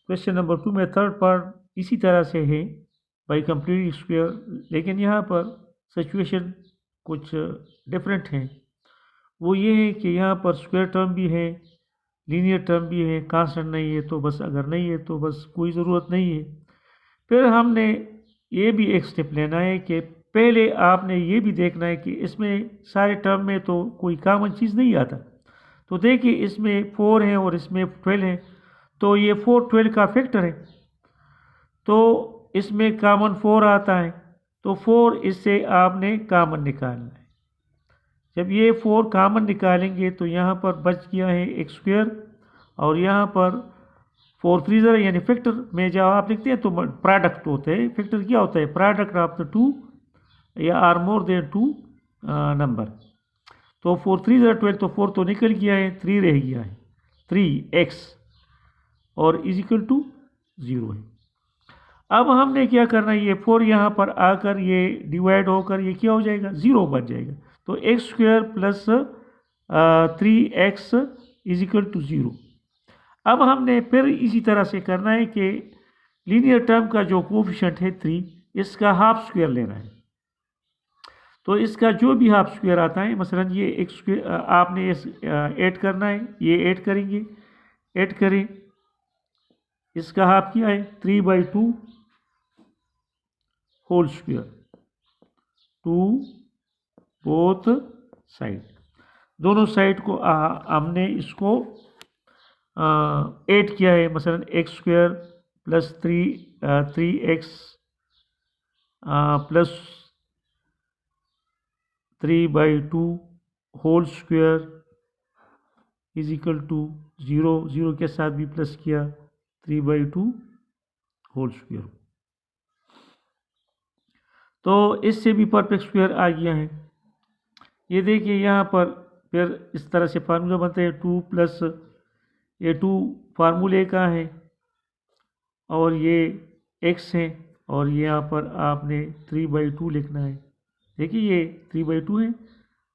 Question number 2 में third part इसी तरह से है बाई कंप्लीट स्क्वायर, लेकिन यहाँ पर सिचुएशन कुछ डिफरेंट है। वो ये है कि यहाँ पर स्क्वायर टर्म भी है, लीनियर टर्म भी है, कांस्टेंट नहीं है, तो बस अगर नहीं है तो बस कोई ज़रूरत नहीं है। फिर हमने ये भी एक स्टेप लेना है कि पहले आपने ये भी देखना है कि इसमें सारे टर्म में तो कोई कॉमन चीज़ नहीं आता। तो देखिए इसमें 4 है और इसमें 12 है, तो ये 4 12 का फैक्टर है, तो इसमें कॉमन 4 आता है, तो 4 इससे आपने कॉमन निकालना है। जब ये 4 कॉमन निकालेंगे तो यहाँ पर बच गया है एक स्क्वायर, और यहाँ पर 4 3 ज़रा यानी फैक्टर में जब आप लिखते हैं तो प्रोडक्ट होते हैं। फैक्टर क्या होता है? प्रोडक्ट ऑफ द टू या or more than two number. तो 4 3 ज़रा 12, तो 4 तो निकल गया है, 3 रह गया है, 3x और इज इक्वल टू 0 है। अब हमने क्या करना है, ये 4 यहाँ पर आकर ये डिवाइड होकर ये क्या हो जाएगा? 0 बन जाएगा। तो x square plus 3x is equal to 0। अब हमने फिर इसी तरह से करना है कि लीनियर टर्म का जो कोफिशिएंट है 3, इसका हाफ स्क्वायर लेना है। तो इसका जो भी हाफ स्क्वायर आता है, मसलन ये एक स्क्वायर आपने ऐड करना है, ये ऐड करेंगे, ऐड करें, इसका हाफ क्या है? 3/2 whole square to both side. दोनों साइड को हमने इसको ऐड किया है, मसलन x square plus 3x plus 3/2 whole square is equal to 0। 0 के साथ भी प्लस किया, 3/2 होल स्क्वायर। तो इससे भी परफेक्ट स्क्वायर आ गया है। ये देखिए यहाँ पर फिर इस तरह से फार्मूला बनता है, 2 प्लस ये 2 फार्मूले का है और ये x है, और यहाँ पर आपने 3/2 लिखना है। देखिए ये 3/2 है,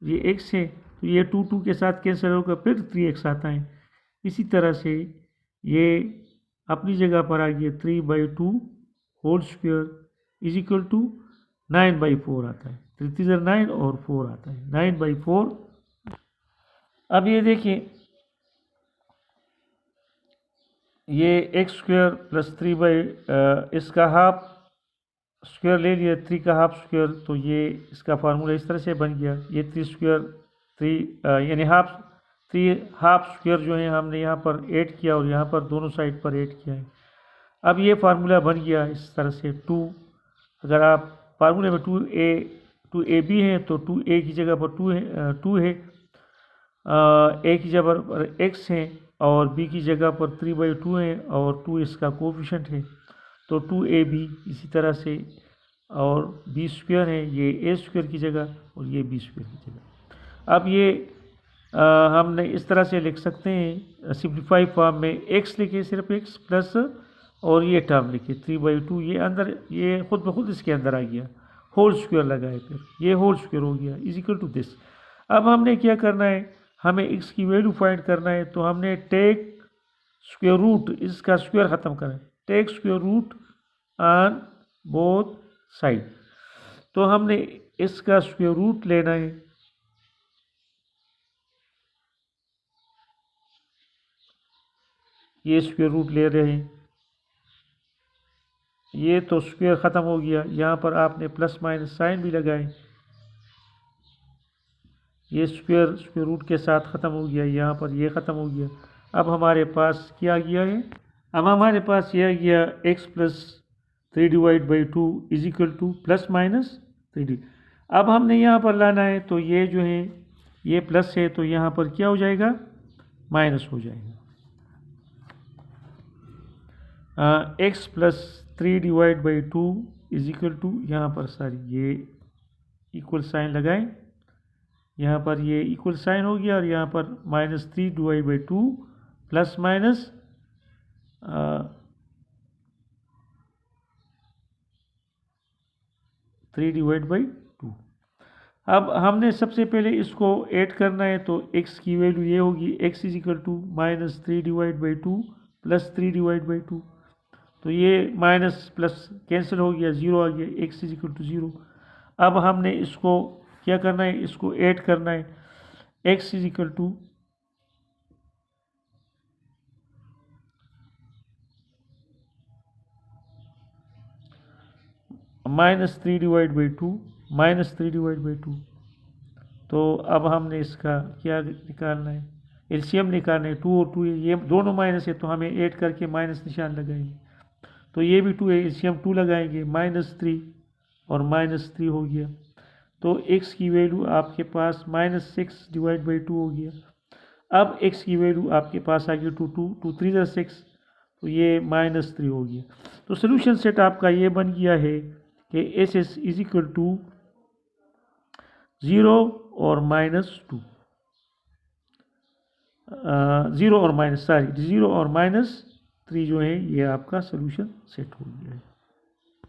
ये x है, तो ये 2 2 के साथ कैंसिल होकर फिर 3x आता है। इसी तरह से ये अपनी जगह पर आ गया, 3/2 whole square is equal to 9/4 आता है। 3 3 9 और 4 आता है, 9/4। अब ये देखिए ये एक्स स्क्वायर प्लस 3 इसका हाफ स्क्वायर ले लिया, 3 का हाफ स्क्वायर, तो ये इसका फार्मूला इस तरह से बन गया। ये 3 स्क्वायर 3 यानी हाफ स्क्वायर जो है हमने यहाँ पर ऐड किया और यहाँ पर दोनों साइड पर ऐड किया है। अब ये फार्मूला बन गया इस तरह से 2। अगर आप फार्मूले में 2ab है तो 2a की जगह पर 2 है, a की जगह पर x है और b की जगह पर 3/2 है और 2 इसका कोफिशिएंट है, तो 2ab इसी तरह से, और b स्क्वायर है, ये a स्क्वायर की जगह और ये b स्क्वायर की जगह। अब ये हमने इस तरह से लिख सकते हैं सिंप्लीफाई फॉर्म में, x लिखे, सिर्फ x प्लस और ये टर्म लिखे 3/2, ये अंदर ये खुद ब खुद इसके अंदर आ गया, होल स्क्वायर लगाए, फिर ये होल स्क्वायर हो गया इज इक्वल टू दिस। अब हमने क्या करना है, हमें x की वैल्यू फाइंड करना है, तो हमने टेक स्क्वायर रूट, इसका स्क्वायर ख़त्म करें, take square root on both side. तो हमने इसका स्क्वायर रूट लेना है, ये स्क्वायर रूट ले रहे हैं, ये तो स्क्वायर ख़त्म हो गया, यहाँ पर आपने प्लस माइनस साइन भी लगाए, ये स्क्वायर रूट के साथ ख़त्म हो गया, यहाँ पर ये ख़त्म हो गया। अब हमारे पास क्या गया है, अब हमारे पास यह गया x plus 3/2 is equal two plus minus 3d। अब हमने यहाँ पर लाना है, तो ये जो है ये प्लस है, तो यहाँ पर क्या हो जाएगा? माइनस हो जाएगा। x plus 3/2 is equal to, यहाँ पर सारी ये इक्वल साइन लगाएं, यहाँ पर ये इक्वल साइन हो गया और यहाँ पर -3/2 प्लस माइनस 3/2। अब हमने सबसे पहले इसको ऐड करना है, तो x की वैल्यू ये होगी, x is equal to -3/2 plus 3/2। तो ये माइनस प्लस कैंसिल हो गया, ज़ीरो आ गया, x is equal to zero. अब हमने इसको क्या करना है, इसको ऐड करना है, x is equal to -3 divide by 2, -3 divide by 2। तो अब हमने इसका क्या निकालना है, एलसीएम निकालना है। 2 और 2 ये दोनों माइनस है, तो हमें ऐड करके माइनस निशान लगाएंगे। तो ये भी 2 है, एलसीएम 2 लगाएंगे, -3 और -3 हो गया। तो x की वैल्यू आपके पास -6 डिवाइड बाई 2 हो गया। अब x की वैल्यू आपके पास आ गई 2, 2 3 ज़ा 6, तो ये -3 हो गया। तो सोल्यूशन सेट आपका ये बन गया है कि s s is equal to 0 और -2, 0 और -3 जो है, ये आपका सोल्यूशन सेट हो गया है।